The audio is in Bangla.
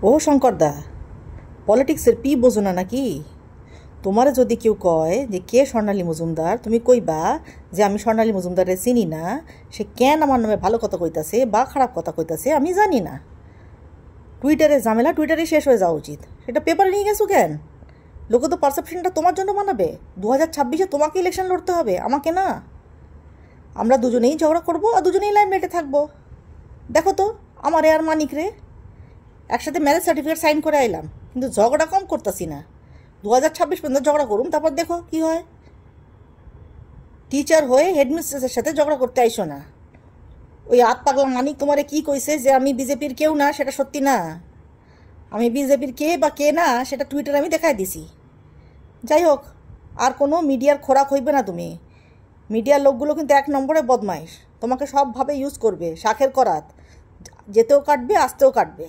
ও শঙ্করদা, পলিটিক্সের পি বোঝো না নাকি? তোমারে যদি কেউ কয় যে কে স্বর্ণালী মজুমদার, তুমি কইবা যে আমি স্বর্ণালী মজুমদারের চিনি না, সে কেন আমার নামে ভালো কথা কইতাছে বা খারাপ কথা কইতাছে আমি জানি না। টুইটারে ঝামেলা টুইটারে শেষ হয়ে যাওয়া উচিত। সেটা পেপারে নিয়ে গেছো কেন? লোকে তো পারসেপশনটা তোমার জন্য বানাবে। 2026-এ তোমাকে ইলেকশন লড়তে হবে, আমাকে না। আমরা দুজনেই ঝগড়া করবো আর দুজনেই লাইমলাইটে থাকবো। দেখো তো আমার আর মানিক রে একসাথে ম্যারেজ সার্টিফিকেট সাইন করে আইলাম, কিন্তু ঝগড়া কম করতেছি না। 2026 পর্যন্ত ঝগড়া করুন, তারপর দেখো কি হয়। টিচার হয়ে হেডমিস্ট্রেসের সাথে ঝগড়া করতে আইসো না। ওই আত পাগলা মানিক তোমারে কি কইছে যে আমি বিজেপির কেউ না, সেটা সত্যি না। আমি বিজেপির কে বা কে না সেটা টুইটারে আমি দেখাই দিছি। যাই হোক, আর কোনো মিডিয়ার খোরাক হইবে না তুমি। মিডিয়ার লোকগুলো কিন্তু এক নম্বরে বদমাইশ, তোমাকে সবভাবে ইউজ করবে, শাখের করাত, যেতেও কাটবে আসতেও কাটবে।